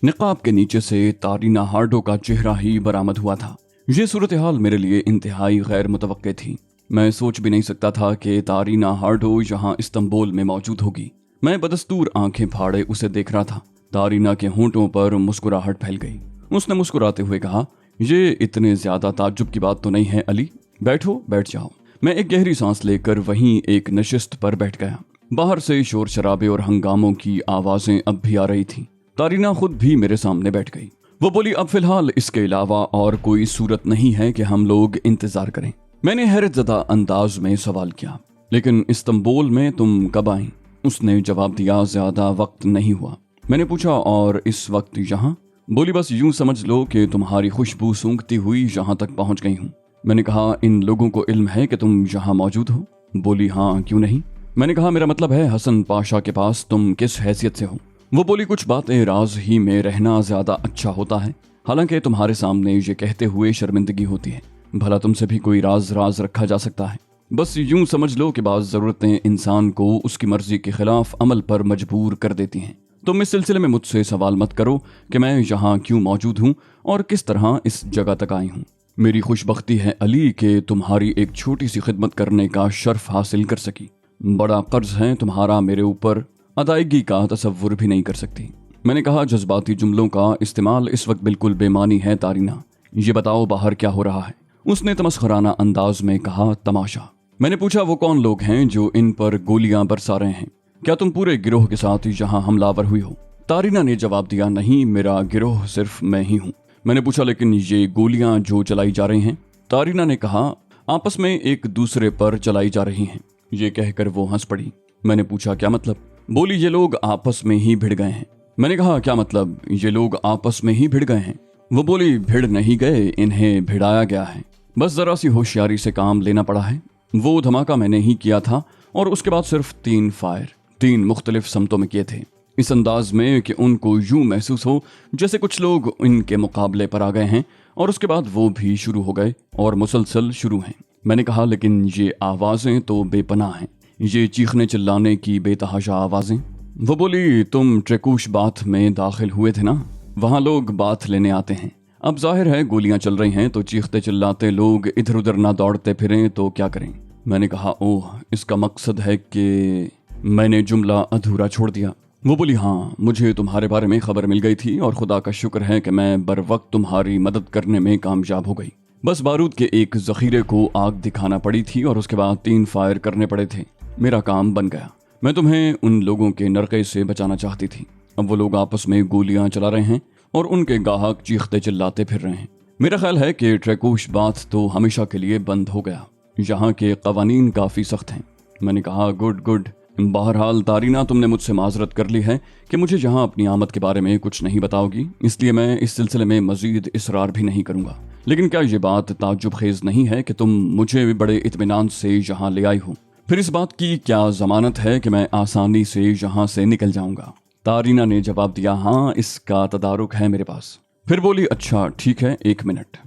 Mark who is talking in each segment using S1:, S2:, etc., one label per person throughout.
S1: निकाब के नीचे से तारीना हार्डो का चेहरा ही बरामद हुआ था। ये सूरत हाल मेरे लिए इंतहाई गैर मुतवक्के थी। मैं सोच भी नहीं सकता था कि तारीना हार्डो यहाँ इस्तांबुल में मौजूद होगी। मैं बदस्तूर आंखें फाड़े उसे देख रहा था। तारीना के होंठों पर मुस्कुराहट फैल गई। उसने मुस्कुराते हुए कहा, ये इतने ज्यादा ताज्जुब की बात तो नहीं है अली, बैठो, बैठ जाओ। मैं एक गहरी सांस लेकर वहीं एक नशिस्त पर बैठ गया। बाहर से शोर शराबे और हंगामों की आवाजें अब भी आ रही थीं। तारीना खुद भी मेरे सामने बैठ गई। वो बोली, अब फिलहाल इसके अलावा और कोई सूरत नहीं है कि हम लोग इंतजार करें। मैंने हैरतज़दा अंदाज में सवाल किया, लेकिन इस्तांबुल में तुम कब आई? उसने जवाब दिया, ज्यादा वक्त नहीं हुआ। मैंने पूछा, और इस वक्त यहाँ? बोली, बस यूं समझ लो कि तुम्हारी खुशबू सूंघती हुई यहाँ तक पहुँच गई हूँ। मैंने कहा, इन लोगों को इल्म है कि तुम यहाँ मौजूद हो? बोली, हाँ, क्यों नहीं। मैंने कहा, मेरा मतलब है हसन पाशा के पास तुम किस हैसियत से हो? वो बोली, कुछ बातें राज ही में रहना ज्यादा अच्छा होता है, हालांकि तुम्हारे सामने ये कहते हुए शर्मिंदगी होती है। भला तुमसे भी कोई राज रखा जा सकता है? बस यूं समझ लो कि बाज़ ज़रूरतें इंसान को उसकी मर्जी के खिलाफ अमल पर मजबूर कर देती हैं। तुम इस सिलसिले में मुझसे सवाल मत करो कि मैं यहाँ क्यों मौजूद हूँ और किस तरह इस जगह तक आई हूँ। मेरी खुशबख्ती है अली कि तुम्हारी एक छोटी सी खिदमत करने का शर्फ हासिल कर सकी। बड़ा कर्ज है तुम्हारा मेरे ऊपर, अदायगी का तसव्वुर भी नहीं कर सकती। मैंने कहा, जज्बाती जुमलों का इस्तेमाल इस वक्त बिल्कुल बेमानी है तारीना। ये बताओ बाहर क्या हो रहा है? उसने तमस्खराना अंदाज में कहा, तमाशा। मैंने पूछा, वो कौन लोग हैं जो इन पर गोलियां बरसा रहे हैं? क्या तुम पूरे गिरोह के साथ यहाँ हमलावर हुई हो? तारीना ने जवाब दिया, नहीं, मेरा गिरोह सिर्फ मैं ही हूँ। मैंने पूछा, लेकिन ये गोलियां जो चलाई जा रही हैं? तारीना ने कहा, आपस में एक दूसरे पर चलाई जा रही हैं। ये कहकर वो हंस पड़ी। मैंने पूछा, क्या मतलब? बोली, ये लोग आपस में ही भिड़ गए हैं। मैंने कहा, क्या मतलब ये लोग आपस में ही भिड़ गए हैं? वो बोली, भिड़ नहीं गए, इन्हें भिड़ाया गया है। बस जरा सी होशियारी से काम लेना पड़ा है। वो धमाका मैंने ही किया था और उसके बाद सिर्फ 3 फायर 3 मुख्तलिफ समतों में किए थे, इस अंदाज में कि उनको यूं महसूस हो जैसे कुछ लोग इनके मुकाबले पर आ गए हैं, और उसके बाद वो भी शुरू हो गए और मुसलसल शुरू हैं। मैंने कहा, लेकिन ये आवाज़ें तो बेपनाह हैं, ये चीखने चिल्लाने की बेतहाशा आवाज़ें। वो बोली, तुम ट्रेकूश बाथ में दाखिल हुए थे ना? वहाँ लोग बाथ लेने आते हैं। अब जाहिर है गोलियां चल रही हैं तो चीखते चिल्लाते लोग इधर उधर ना दौड़ते फिरें तो क्या करें? मैंने कहा, ओह, इसका मकसद है कि मैंने जुमला अधूरा छोड़ दिया। वो बोली, हाँ, मुझे तुम्हारे बारे में खबर मिल गई थी और खुदा का शुक्र है कि मैं बर वक्त तुम्हारी मदद करने में कामयाब हो गई। बस बारूद के एक जखीरे को आग दिखाना पड़ी थी और उसके बाद 3 फायर करने पड़े थे। मेरा काम बन गया। मैं तुम्हें उन लोगों के नरके से बचाना चाहती थी। अब वो लोग आपस में गोलियां चला रहे हैं और उनके गाहक चीखते चिल्लाते फिर रहे हैं। मेरा ख्याल है कि ट्रेकूश बाथ तो हमेशा के लिए बंद हो गया। यहाँ के कवानीन काफ़ी सख्त हैं। मैंने कहा, गुड। बहरहाल तारीना, तुमने मुझसे माजरत कर ली है कि मुझे यहाँ अपनी आमद के बारे में कुछ नहीं बताओगी, इसलिए मैं इस सिलसिले में मजीद इसरार भी नहीं करूँगा। लेकिन क्या ये बात ताज्जुब खेज नहीं है कि तुम मुझे बड़े इत्मीनान से यहाँ ले आई हो? फिर इस बात की क्या जमानत है कि मैं आसानी से यहाँ से निकल जाऊँगा? तारीना ने जवाब दिया, हाँ, इसका तदारुक है मेरे पास। फिर बोली, अच्छा ठीक है, 1 मिनट।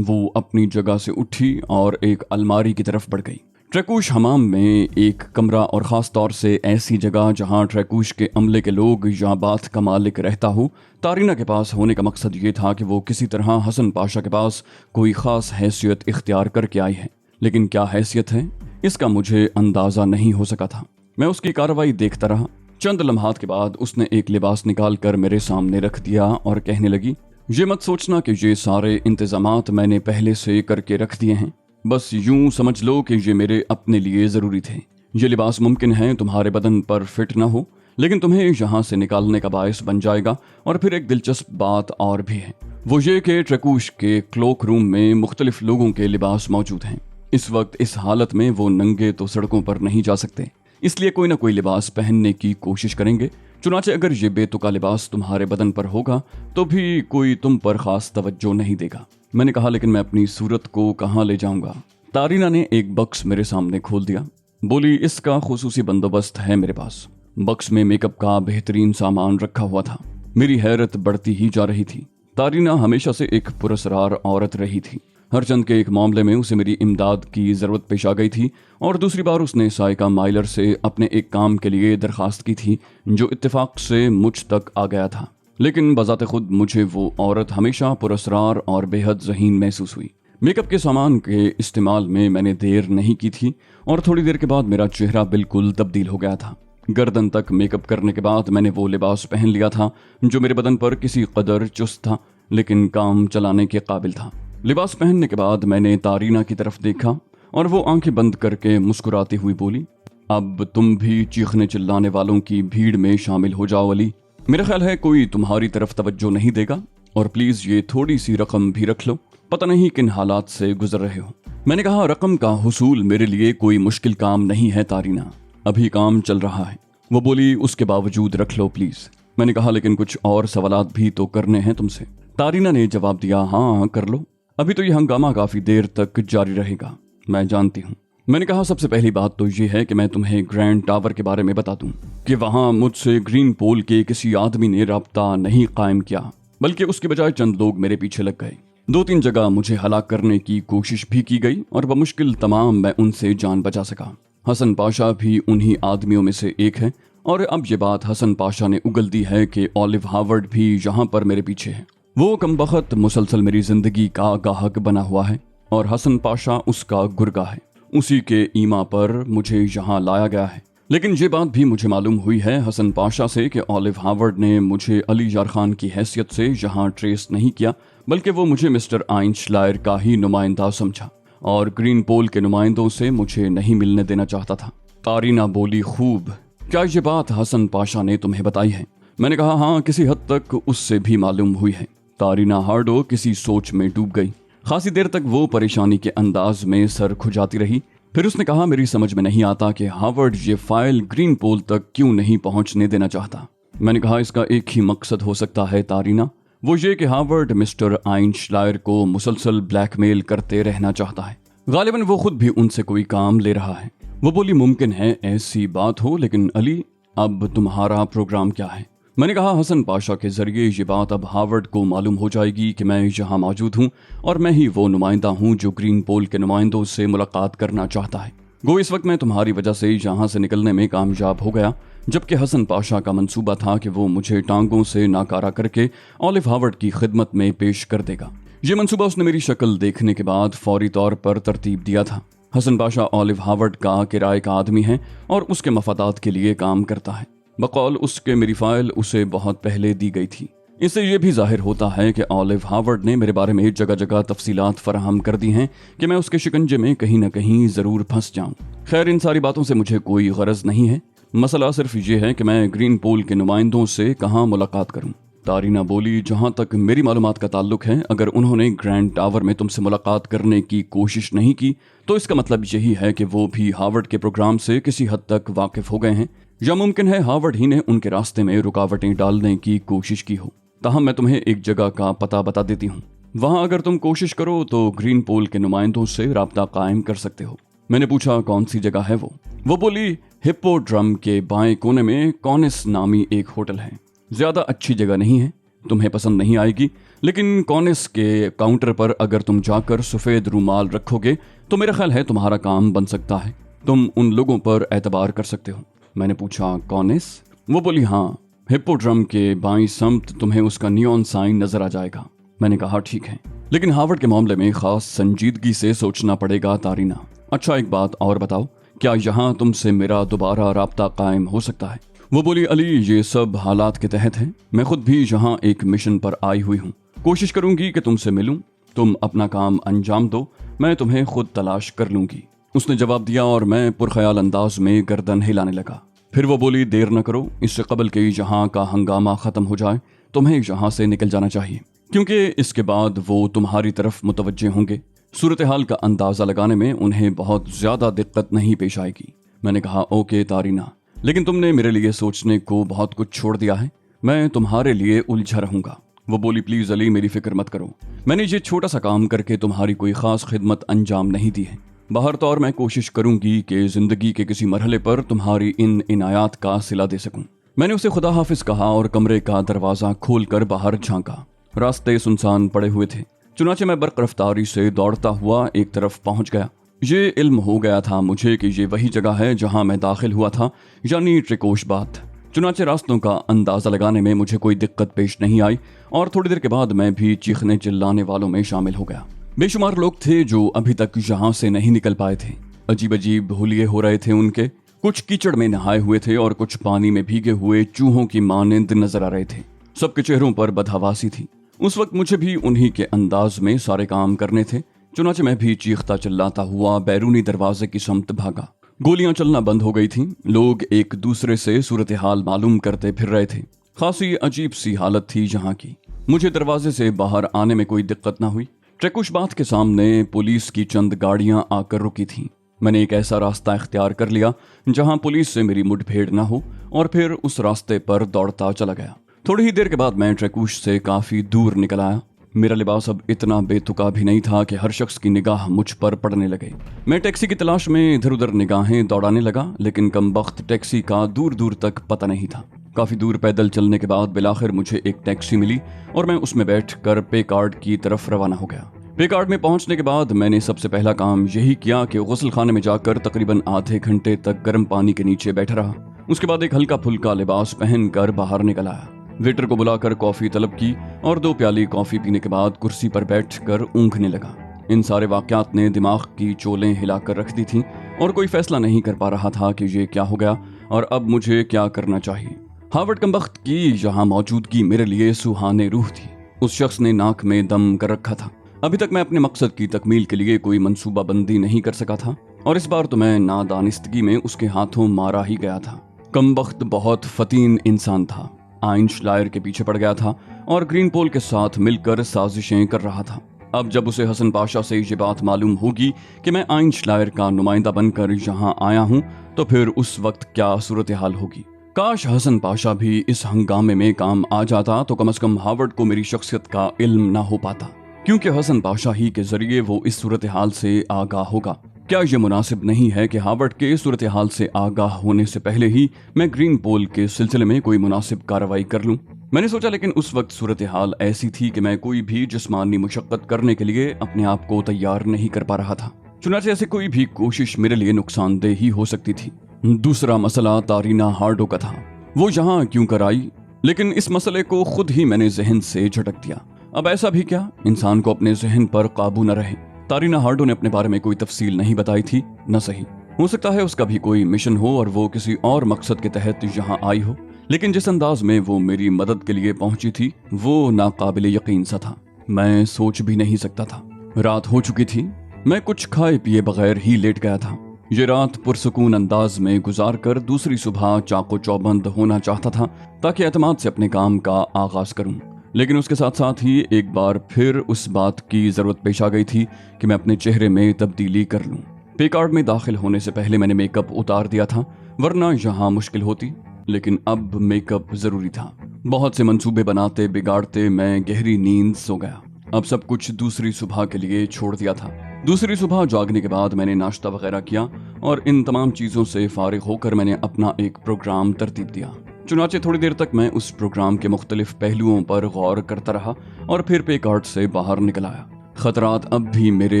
S1: वो अपनी जगह से उठी और एक अलमारी की तरफ बढ़ गई। ट्रेकूश हमाम में एक कमरा, और ख़ास तौर से ऐसी जगह जहाँ ट्रेकूश के अमले के लोग या बात का मालिक रहता हो, तारीना के पास होने का मकसद ये था कि वो किसी तरह हसन पाशा के पास कोई ख़ास हैसियत इख्तियार करके आई है। लेकिन क्या हैसियत है, इसका मुझे अंदाज़ा नहीं हो सका था। मैं उसकी कार्रवाई देखता रहा। चंद लम्हात के बाद उसने एक लिबास निकाल कर मेरे सामने रख दिया और कहने लगी, ये मत सोचना कि ये सारे इंतजामात मैंने पहले से करके रख दिए हैं। बस यूं समझ लो कि ये मेरे अपने लिए ज़रूरी थे। ये लिबास मुमकिन है तुम्हारे बदन पर फिट ना हो, लेकिन तुम्हें यहाँ से निकालने का बायस बन जाएगा। और फिर एक दिलचस्प बात और भी है, वो ये कि ट्रेकूश के क्लोक रूम में मुख्तलिफ लोगों के लिबास मौजूद हैं। इस वक्त इस हालत में वो नंगे तो सड़कों पर नहीं जा सकते, इसलिए कोई ना कोई लिबास पहनने की कोशिश करेंगे। चुनाचे अगर ये बेतुका लिबास तुम्हारे बदन पर होगा तो भी कोई तुम पर खास तवज्जो नहीं देगा। मैंने कहा, लेकिन मैं अपनी सूरत को कहाँ ले जाऊंगा? तारीना ने एक बक्स मेरे सामने खोल दिया। बोली, इसका खुसूसी बंदोबस्त है मेरे पास। बक्स में मेकअप का बेहतरीन सामान रखा हुआ था। मेरी हैरत बढ़ती ही जा रही थी। तारीना हमेशा से एक पुरस्कार औरत रही थी। हर चंद के एक मामले में उसे मेरी इमदाद की ज़रूरत पेश आ गई थी, और दूसरी बार उसने साइका माइलर से अपने एक काम के लिए दरख्वास्त की थी जो इत्तेफाक से मुझ तक आ गया था। लेकिन बजाते खुद मुझे वो औरत हमेशा पुरस्कार और बेहद ज़हीन महसूस हुई। मेकअप के सामान के इस्तेमाल में मैंने देर नहीं की थी और थोड़ी देर के बाद मेरा चेहरा बिल्कुल तब्दील हो गया था। गर्दन तक मेकअप करने के बाद मैंने वो लिबास पहन लिया था जो मेरे बदन पर किसी कदर चुस्त था लेकिन काम चलाने के काबिल था। लिबास पहनने के बाद मैंने तारीना की तरफ देखा और वो आंखें बंद करके मुस्कुराती हुई बोली, अब तुम भी चीखने चिल्लाने वालों की भीड़ में शामिल हो जाओ अली। मेरा ख्याल है कोई तुम्हारी तरफ तवज्जो नहीं देगा और प्लीज ये थोड़ी सी रकम भी रख लो, पता नहीं किन हालात से गुजर रहे हो। मैंने कहा, रकम का हुसूल मेरे लिए कोई मुश्किल काम नहीं है तारीना, अभी काम चल रहा है। वो बोली, उसके बावजूद रख लो प्लीज। मैंने कहा, लेकिन कुछ और सवालात भी तो करने हैं तुमसे। तारीना ने जवाब दिया, हाँ कर लो, अभी तो ये हंगामा काफी देर तक जारी रहेगा, मैं जानती हूँ। मैंने कहा, सबसे पहली बात तो ये है कि मैं तुम्हें ग्रैंड टावर के बारे में बता दूं कि वहां मुझसे ग्रीन पोल के किसी आदमी ने राब्ता नहीं कायम किया, बल्कि उसके बजाय चंद लोग मेरे पीछे लग गए। 2-3 जगह मुझे हलाक करने की कोशिश भी की गई और बमुश्किल तमाम मैं उनसे जान बचा सका। हसन पाशा भी उन्हीं आदमियों में से एक है और अब ये बात हसन पाशा ने उगल दी है कि ऑलिव हार्वर्ड भी यहाँ पर मेरे पीछे है। वो कमबख्त मुसलसल मेरी जिंदगी का गाहक बना हुआ है और हसन पाशा उसका गुर्गा है। उसी के ईमा पर मुझे यहाँ लाया गया है। लेकिन ये बात भी मुझे मालूम हुई है हसन पाशा से कि ऑलिव हार्वर्ड ने मुझे अली यार खान की हैसियत से यहाँ ट्रेस नहीं किया, बल्कि वो मुझे मिस्टर आइंशलायर का ही नुमाइंदा समझा और ग्रीन पोल के नुमाइंदों से मुझे नहीं मिलने देना चाहता था। तारीना बोली, खूब, क्या ये बात हसन पाशा ने तुम्हें बताई है? मैंने कहा, हाँ, किसी हद तक उससे भी मालूम हुई है। तारीना हार्डो किसी सोच में डूब गई। खासी देर तक वो परेशानी के अंदाज में सर खुजाती रही। फिर उसने कहा, मेरी समझ में नहीं आता कि हार्वर्ड ये फाइल ग्रीन पोल तक क्यों नहीं पहुंचने देना चाहता। मैंने कहा, इसका एक ही मकसद हो सकता है तारीना, वो ये कि हार्वर्ड मिस्टर आइंशलायर को मुसलसल ब्लैकमेल करते रहना चाहता है। गालिबन वो खुद भी उनसे कोई काम ले रहा है। वो बोली, मुमकिन है ऐसी बात हो, लेकिन अली अब तुम्हारा प्रोग्राम क्या है? मैंने कहा, हसन पाशा के जरिए ये बात अब हार्वर्ड को मालूम हो जाएगी कि मैं यहाँ मौजूद हूँ और मैं ही वो नुमाइंदा हूँ जो ग्रीन पोल के नुमाइंदों से मुलाकात करना चाहता है। गो इस वक्त मैं तुम्हारी वजह से यहाँ से निकलने में कामयाब हो गया, जबकि हसन पाशा का मंसूबा था कि वो मुझे टांगों से नाकारा करके ऑलिव हार्वर्ड की खिदमत में पेश कर देगा। ये मंसूबा उसने मेरी शक्ल देखने के बाद फौरी तौर पर तरतीब दिया था। हसन पाशा ऑलिव हार्वर्ड का किराए का आदमी है और उसके मफादात के लिए काम करता है। बकौल उसके मेरी फाइल उसे बहुत पहले दी गई थी। इससे यह भी जाहिर होता है कि ऑलिव हार्वर्ड ने मेरे बारे में जगह जगह तफसीलात फराहम कर दी हैं कि मैं उसके शिकंजे में कहीं न कहीं ज़रूर फंस जाऊं। खैर, इन सारी बातों से मुझे कोई गरज नहीं है। मसला सिर्फ ये है कि मैं ग्रीन पोल के नुमाइंदों से कहाँ मुलाकात करूं। तारीना बोली, जहां तक मेरी मालूमात का ताल्लुक है, अगर उन्होंने ग्रैंड टावर में तुमसे मुलाकात करने की कोशिश नहीं की तो इसका मतलब यही है कि वो भी हार्वर्ड के प्रोग्राम से किसी हद तक वाकिफ हो गए हैं, या मुमकिन है हार्वर्ड ही ने उनके रास्ते में रुकावटें डालने की कोशिश की हो। ताहम मैं तुम्हें एक जगह का पता बता देती हूँ, वहां अगर तुम कोशिश करो तो ग्रीन पोल के नुमाइंदों से राब्ता कायम कर सकते हो। मैंने पूछा, कौन सी जगह है वो बोली, हिप्पोड्रम के बाएं कोने में कॉनिस नामी एक होटल है। ज्यादा अच्छी जगह नहीं है, तुम्हें पसंद नहीं आएगी, लेकिन कॉनिस के काउंटर पर अगर तुम जाकर सफेद रूमाल रखोगे तो मेरा ख्याल है तुम्हारा काम बन सकता है। तुम उन लोगों पर एतबार कर सकते हो। मैंने पूछा, कॉनिस? वो बोली, हाँ, हिप्पोड्रम के बाईं समत तुम्हें उसका नियॉन साइन नजर आ जाएगा। मैंने कहा, ठीक है, लेकिन हार्वर्ड के मामले में खास संजीदगी से सोचना पड़ेगा तारीना। अच्छा, एक बात और बताओ, क्या यहाँ तुमसे मेरा दोबारा राब्ता कायम हो सकता है? वो बोली, अली, ये सब हालात के तहत है। मैं खुद भी यहाँ एक मिशन पर आई हुई हूँ। कोशिश करूंगी कि तुमसे मिलूं। तुम अपना काम अंजाम दो, मैं तुम्हें खुद तलाश कर लूंगी। उसने जवाब दिया और मैं पुरख्याल अंदाज में गर्दन हिलाने लगा। फिर वो बोली, देर न करो, इससे कबल कि यहाँ का हंगामा खत्म हो जाए तुम्हें यहाँ से निकल जाना चाहिए, क्योंकि इसके बाद वो तुम्हारी तरफ मुतवज्जे होंगे। सूरत हाल का अंदाजा लगाने में उन्हें बहुत ज्यादा दिक्कत नहीं पेश आएगी। मैंने कहा, ओके तारीना, लेकिन तुमने मेरे लिए सोचने को बहुत कुछ छोड़ दिया है, मैं तुम्हारे लिए उलझा रहूंगा। वो बोली, प्लीज अली, मेरी फिक्र मत करो, मैंने ये छोटा सा काम करके तुम्हारी कोई खास खिदमत अंजाम नहीं दी है। बाहर तौर मैं कोशिश करूंगी कि जिंदगी के किसी मरहले पर तुम्हारी इन इनायात का सिला दे सकूं। मैंने उसे खुदा हाफिज कहा और कमरे का दरवाजा खोलकर बाहर झांका। रास्ते सुनसान पड़े हुए थे, चुनाचे मैं बर्क रफ्तारी से दौड़ता हुआ एक तरफ पहुंच गया। ये इल्म हो गया था मुझे कि ये वही जगह है जहां मैं दाखिल हुआ था, यानी ट्रिकोश बात। चुनाचे रास्तों का अंदाजा लगाने में मुझे कोई दिक्कत पेश नहीं आई और थोड़ी देर के बाद मैं भी चीखने चिल्लाने वालों में शामिल हो गया। बेशुमार लोग थे जो अभी तक यहाँ से नहीं निकल पाए थे। अजीब अजीब हुलिये हो रहे थे उनके, कुछ कीचड़ में नहाए हुए थे और कुछ पानी में भीगे हुए चूहों की मानंद नजर आ रहे थे। सबके चेहरों पर बदहवासी थी। उस वक्त मुझे भी उन्हीं के अंदाज में सारे काम करने थे। चुनाचे मैं भी चीखता चिल्लाता हुआ बैरूनी दरवाजे की समत भागा। गोलियां चलना बंद हो गई थीं। लोग एक दूसरे से सूरत हाल मालूम करते फिर रहे थे। खासी अजीब सी हालत थी यहाँ की। मुझे दरवाजे से बाहर आने में कोई दिक्कत ना हुई। ट्रैकुश बात के सामने पुलिस की चंद गाड़ियां आकर रुकी थीं। मैंने एक ऐसा रास्ता इख्तियार कर लिया जहां पुलिस से मेरी मुठभेड़ ना हो और फिर उस रास्ते पर दौड़ता चला गया। थोड़ी ही देर के बाद मैं ट्रैकुश से काफी दूर निकल आया। मेरा लिबास अब इतना बेतुका भी नहीं था कि हर शख्स की निगाह मुझ पर पड़ने लगे। मैं टैक्सी की तलाश में इधर उधर निगाहें दौड़ाने लगा, लेकिन कमबख्त टैक्सी का दूर दूर तक पता नहीं था। काफी दूर पैदल चलने के बाद बिलाखिर मुझे एक टैक्सी मिली और मैं उसमें बैठकर पे कार्ड की तरफ रवाना हो गया। पे कार्ड में पहुंचने के बाद मैंने सबसे पहला काम यही किया कि गुस्ल खाने में जाकर तकरीबन आधे घंटे तक गर्म पानी के नीचे बैठा रहा। उसके बाद एक हल्का फुल्का लिबास पहनकर बाहर निकल आया। वेटर को बुलाकर कॉफी तलब की और 2 प्याली कॉफी पीने के बाद कुर्सी पर बैठकर ऊँघने लगा। इन सारे वाकयात ने दिमाग की चोलें हिलाकर रख दी थीं और कोई फैसला नहीं कर पा रहा था कि ये क्या हो गया और अब मुझे क्या करना चाहिए। हार्वर्ड कमबख्त की यहाँ मौजूदगी मेरे लिए सुहाने रूह थी। उस शख्स ने नाक में दम कर रखा था। अभी तक मैं अपने मकसद की तकमील के लिए कोई मंसूबा बंदी नहीं कर सका था और इस बार तो मैं नादानिस्तगी में उसके हाथों मारा ही गया था। कमबख्त बहुत फतीन इंसान था। आइंशलायर के पीछे पड़ गया था और ग्रीन पोल के साथ मिलकर साजिशें कर रहा था। अब जब उसे हसन पाशा से ये बात मालूम होगी कि मैं आइंशलायर का नुमाइंदा बनकर यहाँ आया हूँ तो फिर उस वक्त क्या सूरत हाल होगी। काश हसन पाशा भी इस हंगामे में काम आ जाता तो कम से कम हार्वर्ड को मेरी शख्सियत का इल्म ना हो पाता, क्योंकि हसन पाशा ही के जरिए वो इस सूरत हाल से आगाह होगा। क्या ये मुनासिब नहीं है कि हार्वर्ड के सूरत हाल से आगाह होने से पहले ही मैं ग्रीन पोल के सिलसिले में कोई मुनासिब कार्रवाई कर लूं? मैंने सोचा, लेकिन उस वक्त सूरत हाल ऐसी थी कि मैं कोई भी जिस्मानी मुशक्कत करने के लिए अपने आप को तैयार नहीं कर पा रहा था। चुनाचे ऐसे कोई भी कोशिश मेरे लिए नुकसानदेह ही हो सकती थी। दूसरा मसला तारीना हार्डो का था। वो यहाँ क्यों कर आई? लेकिन इस मसले को खुद ही मैंने जहन से झटक दिया। अब ऐसा भी क्या इंसान को अपने जहन पर काबू न रहे? तारीना हार्डो ने अपने बारे में कोई तफसील नहीं बताई थी, न सही। हो सकता है उसका भी कोई मिशन हो और वो किसी और मकसद के तहत यहाँ आई हो, लेकिन जिस अंदाज में वो मेरी मदद के लिए पहुंची थी वो नाकाबिले यकीन सा था। मैं सोच भी नहीं सकता था। रात हो चुकी थी। मैं कुछ खाए पिए बगैर ही लेट गया था। ये रात पुरसुकून अंदाज में गुजार कर दूसरी सुबह चाको चौबंद होना चाहता था ताकि एतमाद से अपने काम का आगाज करूं। लेकिन उसके साथ साथ ही एक बार फिर उस बात की जरूरत पेश आ गई थी कि मैं अपने चेहरे में तब्दीली कर लूं। पे कार्ड में दाखिल होने से पहले मैंने मेकअप उतार दिया था, वरना यहाँ मुश्किल होती, लेकिन अब मेकअप जरूरी था। बहुत से मंसूबे बनाते बिगाड़ते मैं गहरी नींद सो गया। अब सब कुछ दूसरी सुबह के लिए छोड़ दिया था। दूसरी सुबह जागने के बाद मैंने नाश्ता वगैरह किया और इन तमाम चीजों से फारिग होकर मैंने अपना एक प्रोग्राम तरतीब दिया। चुनाचे थोड़ी देर तक मैं उस प्रोग्राम के मुख्तलिफ पहलुओं पर गौर करता रहा और फिर पे कार्ड से बाहर निकल आया। खतरात अब भी मेरे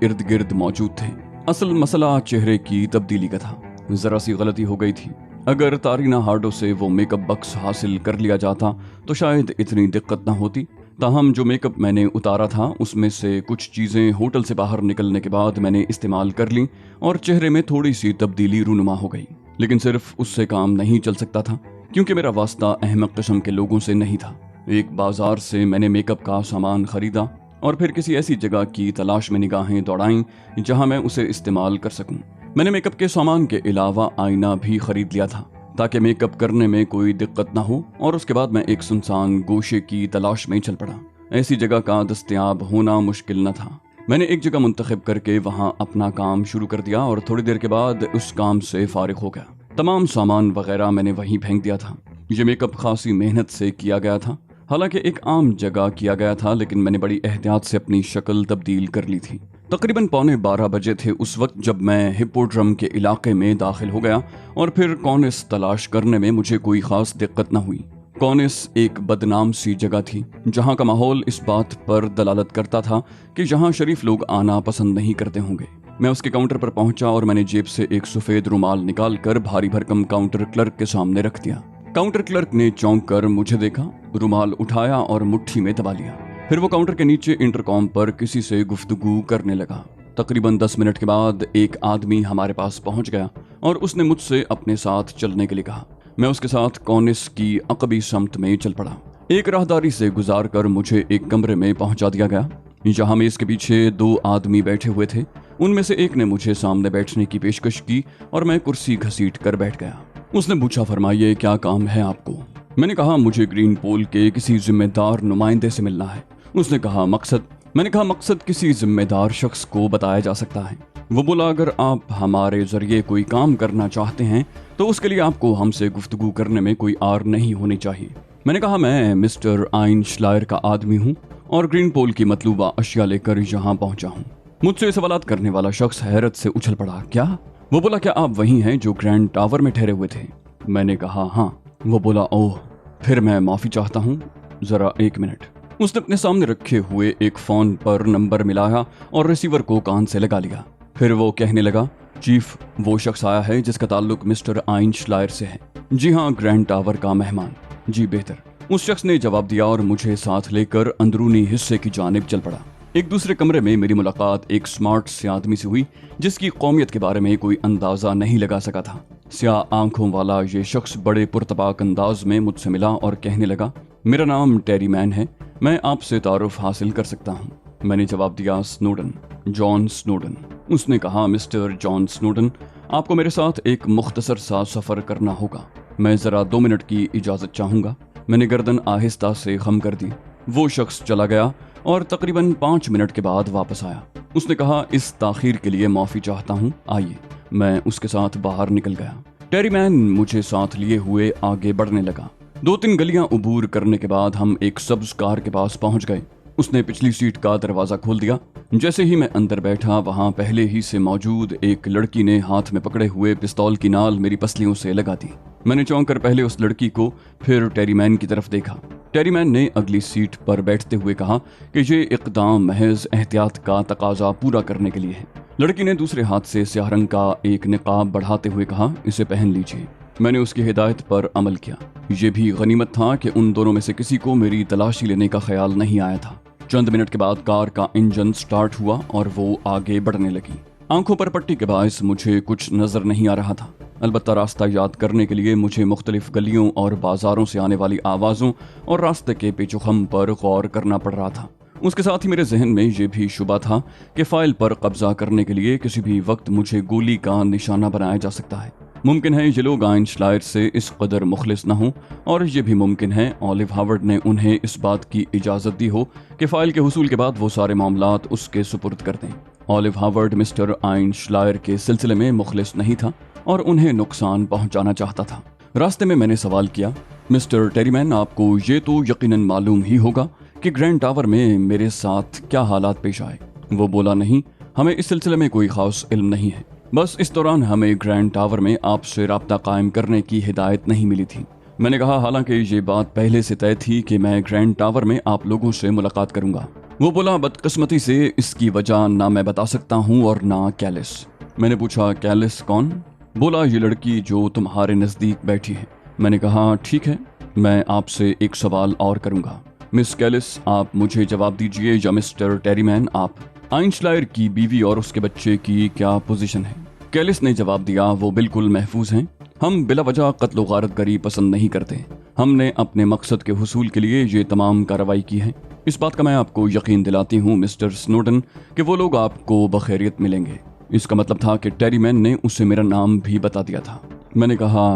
S1: इर्द गिर्द मौजूद थे। असल मसला चेहरे की तब्दीली का था। जरा सी गलती हो गई थी। अगर तारीना हार्डो से वो मेकअप बक्स हासिल कर लिया जाता तो शायद इतनी दिक्कत ना होती। ताहम जो मेकअप मैंने उतारा था उसमें से कुछ चीज़ें होटल से बाहर निकलने के बाद मैंने इस्तेमाल कर ली और चेहरे में थोड़ी सी तब्दीली रूनुमा हो गई। लेकिन सिर्फ उससे काम नहीं चल सकता था, क्योंकि मेरा वास्ता अहमक किस्म के लोगों से नहीं था। एक बाजार से मैंने मेकअप का सामान खरीदा और फिर किसी ऐसी जगह की तलाश में निगाहें दौड़ाईं जहां मैं उसे इस्तेमाल कर सकूं। मैंने मेकअप के सामान के अलावा आईना भी खरीद लिया था ताकि मेकअप करने में कोई दिक्कत ना हो, और उसके बाद मैं एक सुनसान गोशे की तलाश में चल पड़ा। ऐसी जगह का दस्तयाब होना मुश्किल न था। मैंने एक जगह मुंतखब करके वहां अपना काम शुरू कर दिया और थोड़ी देर के बाद उस काम से फारिग हो गया। तमाम सामान वगैरह मैंने वहीं फेंक दिया था। ये मेकअप खासी मेहनत से किया गया था। हालांकि एक आम जगह किया गया था, लेकिन मैंने बड़ी एहतियात से अपनी शक्ल तब्दील कर ली थी। तकरीबन 11:15 बजे थे उस वक्त जब मैं हिप्पोड्रम के इलाके में दाखिल हो गया और फिर कॉनिस तलाश करने में मुझे कोई खास दिक्कत न हुई। कॉनिस एक बदनाम सी जगह थी जहां का माहौल इस बात पर दलालत करता था कि जहां शरीफ लोग आना पसंद नहीं करते होंगे। मैं उसके काउंटर पर पहुंचा और मैंने जेब से एक सफेद रुमाल निकाल कर भारी भरकम काउंटर क्लर्क के सामने रख दिया। काउंटर क्लर्क ने चौंक कर मुझे देखा, रुमाल उठाया और मुट्ठी में दबा लिया। फिर वो काउंटर के नीचे इंटरकॉम पर किसी से गुफ्तगू करने लगा। तकरीबन 10 मिनट के बाद एक आदमी हमारे पास पहुंच गया और उसने मुझसे अपने साथ चलने के लिए कहा। मैं उसके साथ कॉनिस की अकबी सम्त में चल पड़ा। एक राहदारी से गुजार कर मुझे एक कमरे में पहुंचा दिया गया, जहां मेज के पीछे 2 आदमी बैठे हुए थे। उनमें से एक ने मुझे सामने बैठने की पेशकश की और मैं कुर्सी घसीट कर बैठ गया। उसने पूछा, फरमाइए क्या काम है आपको? मैंने कहा, मुझे ग्रीन पोल के किसी जिम्मेदार नुमाइंदे से मिलना है। उसने कहा, मकसद? मैंने कहा, मकसद किसी जिम्मेदार शख्स को बताया जा सकता है। वो बोला, अगर आप हमारे जरिए कोई काम करना चाहते हैं तो उसके लिए आपको हमसे गुफ्तगू करने में कोई आर नहीं होनी चाहिए। मैंने कहा, मैं मिस्टर आइनश्लायर का आदमी हूँ और ग्रीन पोल की मतलूबा अशिया लेकर यहाँ पहुंचा हूँ। मुझसे सवालात करने वाला शख्स हैरत से उछल पड़ा। क्या? वो बोला, क्या आप वही हैं जो ग्रैंड टावर में ठहरे हुए थे? मैंने कहा, हाँ। वो बोला, ओह, फिर मैं माफ़ी चाहता हूँ, ज़रा 1 मिनट। उसने अपने सामने रखे हुए एक फ़ोन पर नंबर मिलाया और रिसीवर को कान से लगा लिया। फिर वो कहने लगा, चीफ, वो शख्स आया है जिसका ताल्लुक मिस्टर आइनश्लायर से है। जी हाँ, ग्रैंड टावर का मेहमान। जी बेहतर, उस शख्स ने जवाब दिया और मुझे साथ लेकर अंदरूनी हिस्से की जानिब चल पड़ा। एक दूसरे कमरे में मेरी मुलाकात एक स्मार्ट से आदमी से हुई जिसकी कौमियत के बारे में कोई अंदाजा नहीं लगा सका था। स्याह आंखों वाला ये शख्स बड़े पुरतपाक अंदाज में मुझसे मिला और कहने लगा, मेरा नाम टेरी मैन है, मैं आपसे तारुफ हासिल कर सकता हूँ। मैंने जवाब दिया, स्नोडन, जॉन स्नोडन। उसने कहा, मिस्टर जॉन स्नोडन, आपको मेरे साथ एक मुख्तसर सा सफ़र करना होगा। मैं ज़रा 2 मिनट की इजाज़त चाहूँगा। मैंने गर्दन आहिस्ता से खम कर दी। वो शख्स चला गया और तकरीबन 5 मिनट के बाद वापस आया। उसने कहा, इस ताखीर के लिए माफ़ी चाहता हूँ, आइए। मैं उसके साथ बाहर निकल गया। टेरी मैन मुझे साथ लिए हुए आगे बढ़ने लगा। 2-3 गलियां उबूर करने के बाद हम एक सब्ज कार के पास पहुंच गए। उसने पिछली सीट का दरवाज़ा खोल दिया। जैसे ही मैं अंदर बैठा, वहां पहले ही से मौजूद एक लड़की ने हाथ में पकड़े हुए पिस्तौल की नाल मेरी पसलियों से लगा दी। मैंने चौंक कर पहले उस लड़की को फिर टेरी मैन की तरफ देखा। टेरी मैन ने अगली सीट पर बैठते हुए कहा कि ये इक़दाम महज एहतियात का तकाजा पूरा करने के लिए है। लड़की ने दूसरे हाथ से स्याह रंग का एक निकाब बढ़ाते हुए कहा, इसे पहन लीजिए। मैंने उसकी हिदायत पर अमल किया। ये भी गनीमत था कि उन दोनों में से किसी को मेरी तलाशी लेने का ख्याल नहीं आया था। चंद मिनट के बाद कार का इंजन स्टार्ट हुआ और वो आगे बढ़ने लगी। आंखों पर पट्टी के बायस मुझे कुछ नजर नहीं आ रहा था। अलबत्ता रास्ता याद करने के लिए मुझे मुख्तलिफ गलियों और बाजारों से आने वाली आवाज़ों और रास्ते के पेचोखम पर गौर करना पड़ रहा था। उसके साथ ही मेरे जहन में ये भी शुबा था कि फाइल पर कब्जा करने के लिए किसी भी वक्त मुझे गोली का निशाना बनाया जा सकता है। मुमकिन है ये लोग आइनश्लायर से इस कदर मुखलिस न हों, और ये भी मुमकिन है ऑलिव हावर्ड ने उन्हें इस बात की इजाज़त दी हो कि फाइल के हुसूल के बाद वो सारे मामलात उसके सुपुर्द कर दें। ऑलिव हावर्ड मिस्टर आइनश्लायर के सिलसिले में मुखलिस नहीं था और उन्हें नुकसान पहुंचाना चाहता था। रास्ते में मैंने सवाल किया, मिस्टर टेरीमैन, आपको ये तो यकीनन मालूम ही होगा कि ग्रैंड टावर में मेरे साथ क्या हालात पेश आए। वो बोला, नहीं, हमें इस सिलसिले में कोई खास इल्म नहीं है। बस इस दौरान हमें ग्रैंड टावर में आपसे राब्ता कायम करने की हिदायत नहीं मिली थी। मैंने कहा, हालांकि ये बात पहले से तय थी कि मैं ग्रैंड टावर में आप लोगों से मुलाकात करूंगा। वो बोला, बदकिस्मती से इसकी वजह ना मैं बता सकता हूँ और ना कैलिस। मैंने पूछा, कैलिस कौन? बोला, ये लड़की जो तुम्हारे नज़दीक बैठी है। मैंने कहा, ठीक है, मैं आपसे एक सवाल और करूंगा। मिस कैलिस, आप मुझे जवाब दीजिए, या मिस्टर टेरीमैन, आप आइनश्लायर की बीवी और उसके बच्चे की क्या पोजीशन है? कैलिस ने जवाब दिया, वो बिल्कुल महफूज हैं। हम बिला वजह कत्ल व गारतगरी पसंद नहीं करते। हमने अपने मकसद के हुसूल के लिए ये तमाम कार्रवाई की है। इस बात का मैं आपको यकीन दिलाती हूँ मिस्टर स्नोडन कि वो लोग आपको बखैरियत मिलेंगे। इसका मतलब था कि टेरीमैन ने उसे मेरा नाम भी बता दिया था। मैंने कहा,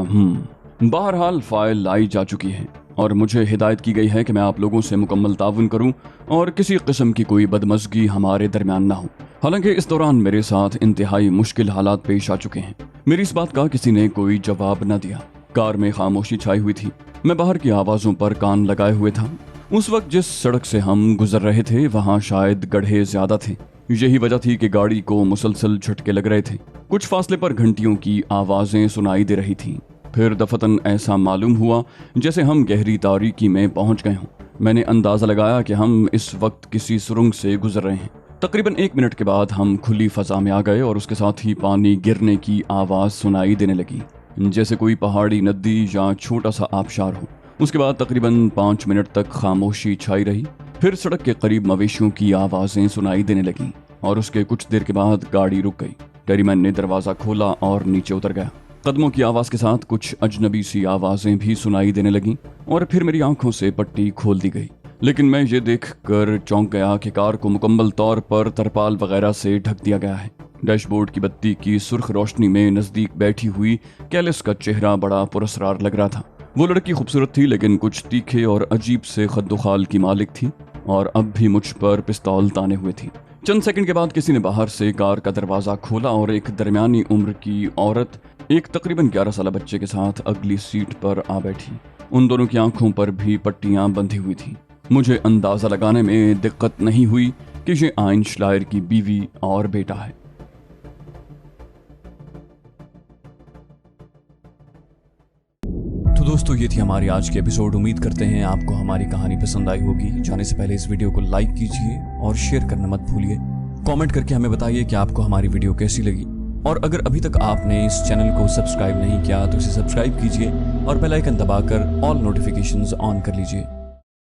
S1: बहरहाल फाइल लाई जा चुकी है और मुझे हिदायत की गई है कि मैं आप लोगों से मुकम्मल ताउन करूं और किसी किस्म की कोई बदमज़गी हमारे दरमियान ना हो। हालांकि इस दौरान मेरे साथ इंतहाई मुश्किल हालात पेश आ चुके हैं। मेरी इस बात का किसी ने कोई जवाब न दिया। कार में खामोशी छाई हुई थी। मैं बाहर की आवाज़ों पर कान लगाए हुए था। उस वक्त जिस सड़क से हम गुजर रहे थे वहाँ शायद गड्ढे ज्यादा थे। यही वजह थी कि गाड़ी को मुसलसल झटके लग रहे थे। कुछ फासले पर घंटियों की आवाज़ें सुनाई दे रही थीं। फिर दफतन ऐसा मालूम हुआ जैसे हम गहरी तारीकी में पहुंच गए हों। मैंने अंदाज़ा लगाया कि हम इस वक्त किसी सुरंग से गुजर रहे हैं। तकरीबन 1 मिनट के बाद हम खुली फजा में आ गए और उसके साथ ही पानी गिरने की आवाज़ सुनाई देने लगी। जैसे कोई पहाड़ी नदी या छोटा सा आबशार हो। उसके बाद तकरीबन 5 मिनट तक खामोशी छाई रही। फिर सड़क के करीब मवेशियों की आवाज़ें सुनाई देने लगीं और उसके कुछ देर के बाद गाड़ी रुक गई। टेरीमैन ने दरवाज़ा खोला और नीचे उतर गया। कदमों की आवाज़ के साथ कुछ अजनबी सी आवाज़ें भी सुनाई देने लगीं और फिर मेरी आंखों से पट्टी खोल दी गई। लेकिन मैं ये देख कर चौंक गया कि कार को मुकम्मल तौर पर तरपाल वगैरह से ढक दिया गया है। डैशबोर्ड की बत्ती की सुर्ख रोशनी में नज़दीक बैठी हुई कैलिस का चेहरा बड़ा पुरस्कार लग रहा था। वो लड़की खूबसूरत थी, लेकिन कुछ तीखे और अजीब से खद्दोखाल की मालिक थी और अब भी मुझ पर पिस्तौल ताने हुए थी। चंद सेकंड के बाद किसी ने बाहर से कार का दरवाज़ा खोला और एक दरमियानी उम्र की औरत एक तकरीबन 11 साल बच्चे के साथ अगली सीट पर आ बैठी। उन दोनों की आंखों पर भी पट्टियां बंधी हुई थी। मुझे अंदाज़ा लगाने में दिक्कत नहीं हुई कि ये आइन श्लायर की बीवी और बेटा है।
S2: तो दोस्तों, ये थी हमारी आज की एपिसोड। उम्मीद करते हैं आपको हमारी कहानी पसंद आई होगी। जाने से पहले इस वीडियो को लाइक कीजिए और शेयर करना मत भूलिए। कमेंट करके हमें बताइए कि आपको हमारी वीडियो कैसी लगी। और अगर अभी तक आपने इस चैनल को सब्सक्राइब नहीं किया तो इसे सब्सक्राइब कीजिए और बेल आइकन दबाकर ऑल नोटिफिकेशंस ऑन कर लीजिए।